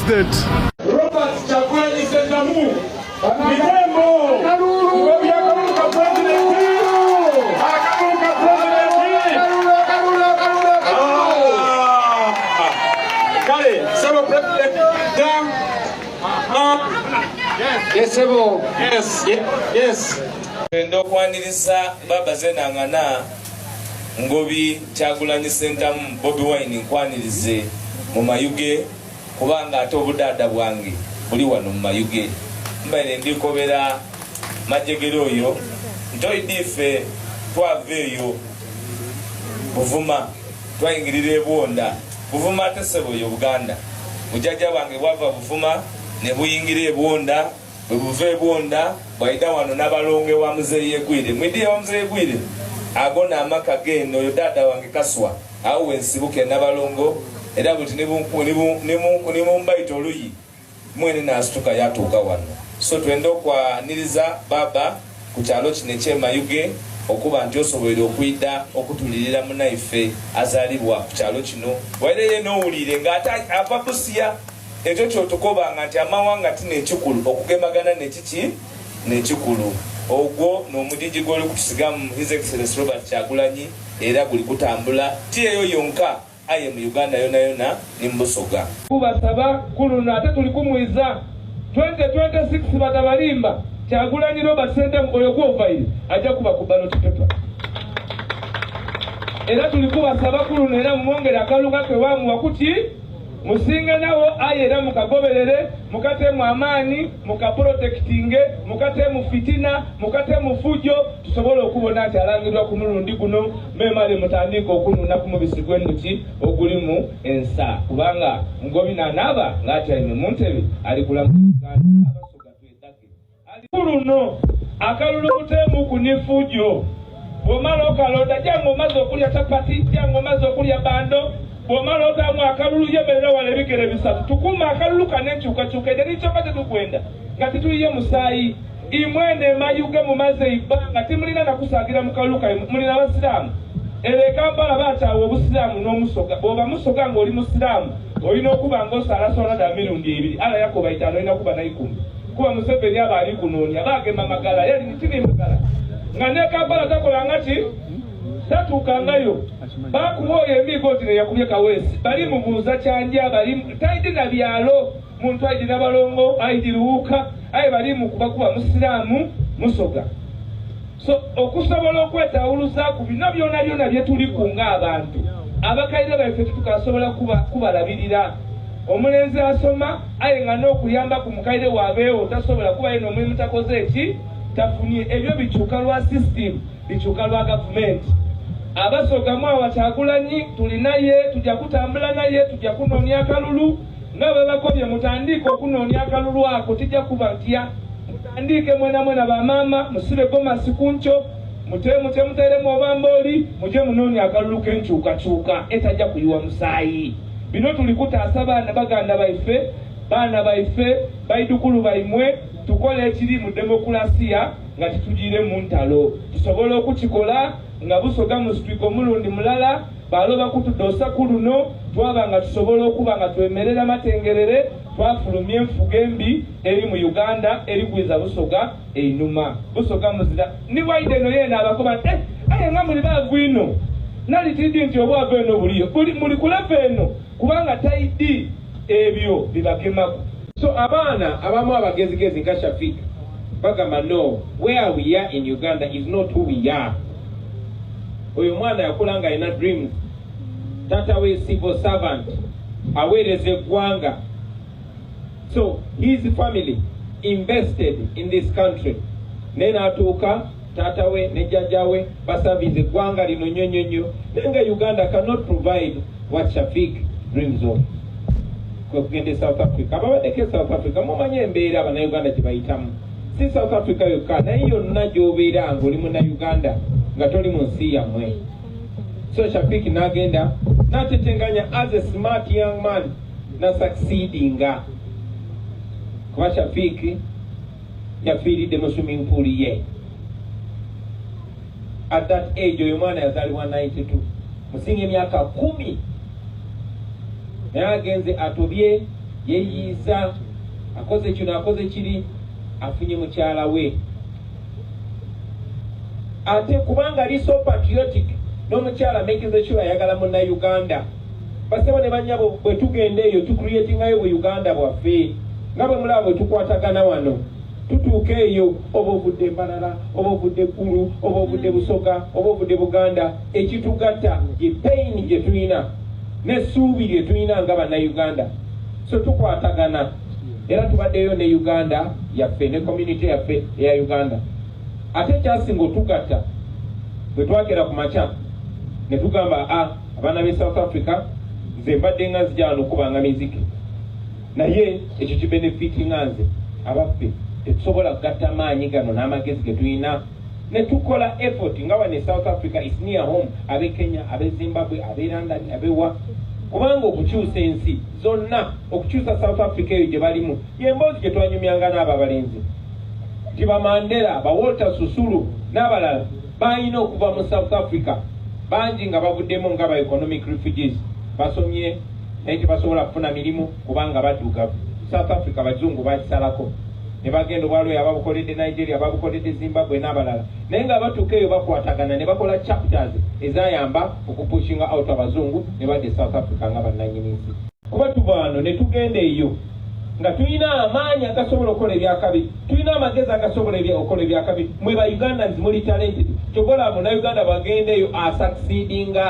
president. Robert Kyagulanyi Sentamu. Mitembo. Bobi akaluka president. Akaluka president. Kale, sebo president. Dam. Yes, sebo. Yes. Yes. Ndo kwaniriza baba zenangana ngobi Kyagulanyi Sentamu Bobi Wine nkwanirize mu Mayuge kubanga ate obudada bwange buli wano mu Mayuge mbaire ndikobera majegero oyo ntoidife twaveeyo Buvuma twayingirira ebonda Buvuma ate sebo yo Buganda mujajja wange bwava Buvuma ne buyingira ebonda bwe buve ebonda bwaida wano n'abalonge wa Muzeeyi Gwire mwidi wa Muzeeyi Gwire agona amaka gendo yo dada wange Kaswa awo ensibuke n'abalongo era buti ne mumbaito oluyi mwene n'asituka yatuuka wano so twenda okwaniriza baba ku kyalo kino eky'Emayuge okuba nti osobola okwidda okutulirira munaife azaalibwa ku kyalo kino waireye n'owulire ng'ate ava Busia ekyo kyotukobanga nti amawanga tinekikulu okugemagana nekiki nekikulu ogwo n'omudigi gw'oli kutusigamu His Excellency Robert Kyagulanyi era guli kutambula ti eyo yonka aye mu Uganda yona ni Mbusoga kubasaba kuluna ate tuli kumwiza 2026 batabalimba Kyagulanyi Robert Sentamu oyo gwovaire ajja kuba ku ballot paper era tuli kubasaba kuluna era mumwongere akaluga ke wamuwa kuti musinga nawo ayera mukagoberere mukatemu amaani mukaprotectinge mukatemu fitina mukatemu fujo tusobole okubona ati alangirwa ku mulundi guno memale mutandika okununa ku mubisi gw'enjuki ogulimu ensa kubanga mugobi nanaba ng'atyaime mu ntebe alikulamu Uganda abasoga twetake alikuno akalulu kutemu kunifujo bw'omala okalonda jangu omaze okulya chapati jangu omaze okulya bando bw'omala otamu akalulu yemerera wala ebigere bisatu tukuma akalulu kanenkyukakyuka edde nikyokka tetukwenda nga tituyiye musaayi imwene Emayuge mumaze ibbanga timulina nakusagira mu kalulu mulina abasiraamu era Kampala bakyawa obusiraamu n'omusoga bw'oba musoga ng'oli musiraamu olina okuba ng'osalasola ddala mirundi ebiri ala Yakoba 5 olina kuba na 10 kuba Museveni aba ali kunoonya baagema magala yali nitini magala nga ne Kampala takolanga ki tatuukangayo bakuwoya emigo zino yakubye Kawesi bali mubuuza kyanja bali taidi na byalo muntu aidi n'abalongo aidi luwuka aye bali mukubakuba musiraamu musoga so okusobola okwetawuluza ku bino byonna bye kunga abantu abakaire baffe tukasobola kubalabirira omulenzi asoma aye nga n'okuyamba ku mukaire waabeewo tasobola kuba yeno omulimu takoze eki tafunye ebyo bikyuka lwa system bikyuka lwa gavumenti abasoga mwawa Kyagulanyi tulinaye tujja kutambula naye tujja kunoonya akalulu nga bwe bakobye mutandike okunoonya akalulu ako tijja kuba ntya mutandike mwena bamaama musibe gomasi kuncho muteremu obambooli muje munoonya akalulu k'enkyukakyuka etajja kuyiwa musaayi bino tulikutaasa baana baife baidukulu baimwe tukole ekiri mu demokrasiya nga titugire mu ntalo tusobole okukikola nga busoga mu sitwiko mulundi mulala baloba kutudosa kuluno twaba nga tusobole okuba nga twemerera matengerere twafulumye enfuga embi eri mu Uganda eri kwiza busoga einuma busoga muzira ni waide no yena abakoba aye nga muli baavu ino nalitidi nti obwavu eno buliyo muli kulafa eno kubanga taidi ebyo bibagemaku so abaana abamu abagezigezi nga Shafika bagamba no where we are in Uganda is not who we are oyo mwana yakulanga ina dreams tata we civil servant aweereza eggwanga so his family invested in this country nena atuuka tata we ne jjajja we basavize eggwanga lino nyonyonyo nenga Uganda cannot provide what Shafik dreams of kugende South Africa ababadeke South Africa mumanye embeera abana Uganda gye bayitamu si South Africa yokka naye yonna gy'obeera ng'oli muna Uganda nga toli mu nsi yammwe so Shafik n'agenda n'atetenganya as a smart young man na succeedinga kuba Shafik yafiiridde mu swimming pool ye at that age oyo mwana yazaalibwa 92 musinga emyaka 10 naye agenze atobye yeeyiisa akoze kino akoze kiri afunye mukyala we ate kubanga ali so patriotic n'omukyala making sure ayagala munnayuganda basebo ne banyabo bwe tugenda eyo tucreatingayo bwe Uganda bwaffe nga bwe mulaba bwe tukwatagana wano tutuuka eyo oba ovudde Mbarara oba ovudde Ggulu oba ovudde Busoga oba ovudde Buganda ekitugatta ye pain gye tulina n'essuubi lye tulina nga bannayuganda so tukwatagana era tubaddeyo ne Uganda yaffe ne community yaffe eya Uganda ate ekyasinga otugatta bwe twagera ku makya ne tugamba abaana b'e South Africa nze mbadde nga nzija wano okubanga miziki naye ekyo kibenefitinga nze abaffe tetusobola kugatta maanyi gano n'amagezi ge tulina ne tukola effort nga wane South Africa is near home ab'e Kenya ab'e Zimbabwe ab'e London ab'ewa kubanga okukyusa ensi zonna okukyusa South Africa eyo gye balimu yemboozi gye twanyumyanga n'abo abalenzi nti bamandera ba Walter Susulu n'abalala balina okuva mu South Africa bangi nga bavuddemu nga ba economic refugees basomye naye tebasobola kufuna mirimu kubanga baddugavu South Africa bazungu bakisalako ne bagenda obwaloyo ababukoledde Nigeria ababukoledde Zimbabwe n'abalala naye nga batuuka eyo bakwatagana ne bakola chapters ezayamba okupushinga out abazungu ne badde South Africa nga bannannyini nsi kuba tuva wano ne tugenda eyo nga tulina amaanyi agasobola okukola ebyakabi tulina amagezi agasobola okukola ebyakabi mwe ba Ugandans muli talented kyobola munnayuganda bagenda eyo asucceedinga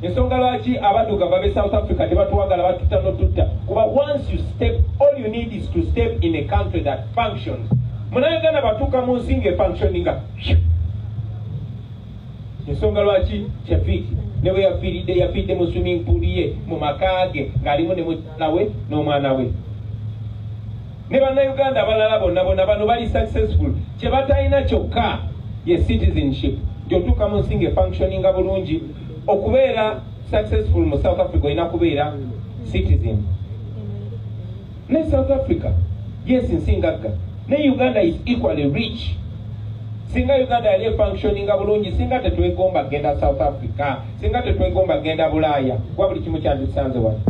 ensonga lwaki abaddugavu babe South Africa tebatuwagala batutta notutta kuba once you step all you need is to step in a country that functions munnayuganda batuuka mu nsi ng'efunctioninga ensonga lwaki Shafiki ne bwe yafidde mu swimming pool ye mu maka ge ng'alimu ne mukyala we n'omwana we ne bannayuganda abalala bonna bano bali successful kye batalina kyokka ye citizenship gy'otuuka mu nsi ng'efunctioninga bulungi okubeera successful mu South Africa olina kubeera citizen ne South Africa yes nsingagga ne Uganda is equally rich singa Uganda yali functioninga bulungi singa tetwegomba genda South Africa singa tetwegomba genda Bulaaya kuba buli kimu kyandisanze wano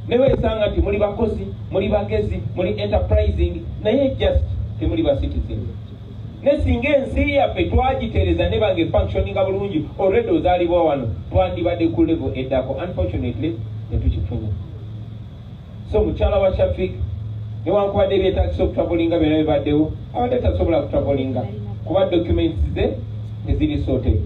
ne weesanga nti muli bakozi muli bagezi muli enterprising naye just temuli ba citizen ne singa ensi yaffe twagitereza ne bange functioninga bulungi already ozaalibwa wano twandibadde ku level eddako unfortunately netukifunye so mukyala wa Shafik newankubadde ebyetaagisa okutabolinga byonna bibaddewo abadde tasobola kutabolinga kuba documents ze teziri sorted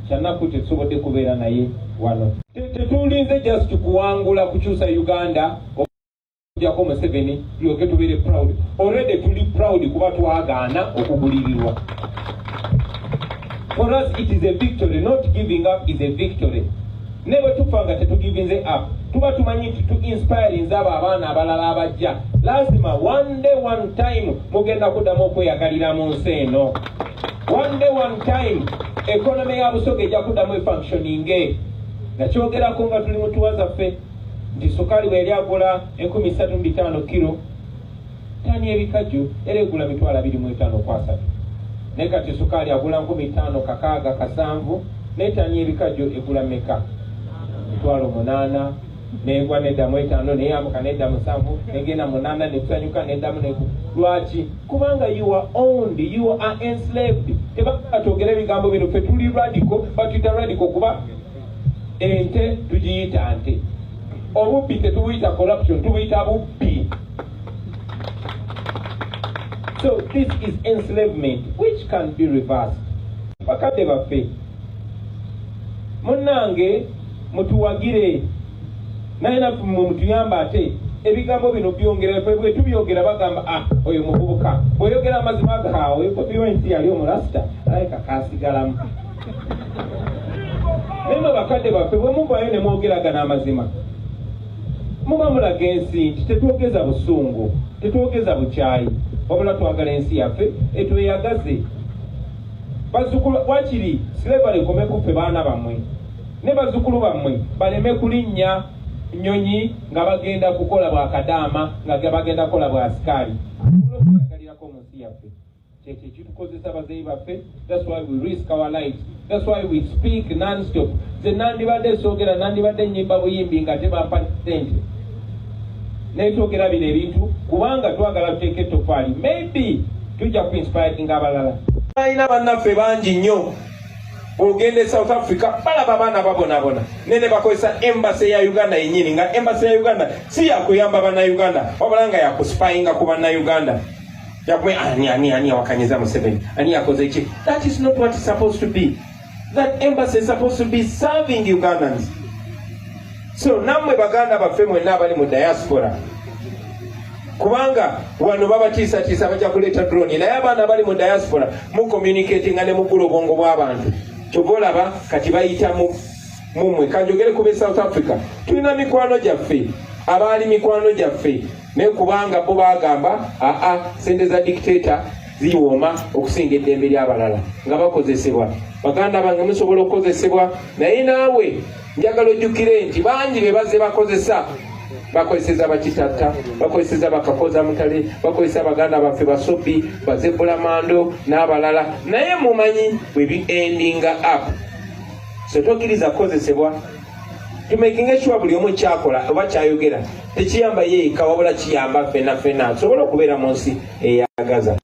kyanaku tetusobodde kubeera naye wano tetulinze just kuwangula kukyusa Uganda jako Museveni tulyoke tubeere proud already tuli proud kuba twagaana okugulirirwa for us it is a victory not giving up is a victory never tufanga tetugivinze up tuba tumanyi nti tu-inspirinze abo abaana abalala abajja lazima one day one time mugenda kuddamu okweyagalira mu nsi eno one day one time economy ya Busoga ejja kuddamu efunctioninge nakyogerako nga tuli mutuwa ffe nti sukali bwe yali agula 135 kilo tani ebikajjo era egula 25 kwa 3 naye kati sukali agula 15 kakaaga kasanvu naye tani ebikajjo egula meka 8 negwa neddamu 5 neyamuka neddamu 7 negenda 8 nekusanyuka neddamu lwaki kubanga you are owned you are enslaved tebatwogera ebigambo bino ffe tuli radical batuyita radical kuba ente tugiyita nte obubbi tetubuyita corruption tubuyita bubbi so this is enslavement which can be reversed bakadde baffe munnange mutuwagire naye naffe mutuyamba ate ebigambo bino byongera bwe tubyogera bagamba oyo muvubuka bweyogera amazima gaawe Bobi nti yali omulasita alabika kasigalamu naye bakadde baffe bwe muvayo ne mwogeragana amazima muba mulaga ensi nti tetwogeza busungu tetwogeza bukyayi wabula twagala ensi yaffe etweyagaze bazzukulu wakiri slavery ekome kuffe baana bammwe ne bazzukulu bammwe baleme kulinnya nyonyi nga bagenda kukola bwakadaama nga bagenda kukola bwasikaali okweyagalirako mu nsi yaffe kyekyo ekitukozesa bazeeyi baffe that's why we risk our lives that's why we speak non-stop ze nandibadde soogera nandibadde nnyimba buyimbi nga tebampa sente netwogera bino ebintu kubanga twagala tuteeka ettofaali maybe tujja kuinspiring abalala. Balina bannaffe bangi nnyo ogende South Africa balaba abaana babonabona nene bakozesa embassy ya Uganda yennyini nga embassy ya Uganda si yakuyamba bannayuganda wabula nga yakuspyinga ku bannayuganda yakwe ani awakanyiza Museveni ani yakoze eki. That is not what it's supposed to be. That embassy is supposed to be serving Ugandans. So namwe baganda baffe mwenna abali mu diaspora kubanga wano babatiisatiisa bajja kuleeta drone naye abaana abali mu diaspora mu communicatinga ne mugula obwongo bw'abantu kyobolaba kati bayita mumwe kanjogere kube South Africa tulina mikwano gyaffe abaali mikwano gyaffe naye kubanga bo bagamba sente za dictator ziwooma okusinga eddembe ly'abalala nga bakozesebwa. Baganda bange musobola okukozesebwa naye naawe njagala ojjukire nti bangi be bazze bakozesa bakozeseza bakitatta bakozeseza bakakoza mutale bakozesa baganda baffe basobi bazebula mando n'abalala naye mumanyi bwe bi-endinga up. So tokkiriza kukozesebwa tumakinga sure buli omu kyakola oba kyayogera tekiyamba yeeka wabula kiyamba ffenna sobola okubeera mu nsi eyagaza.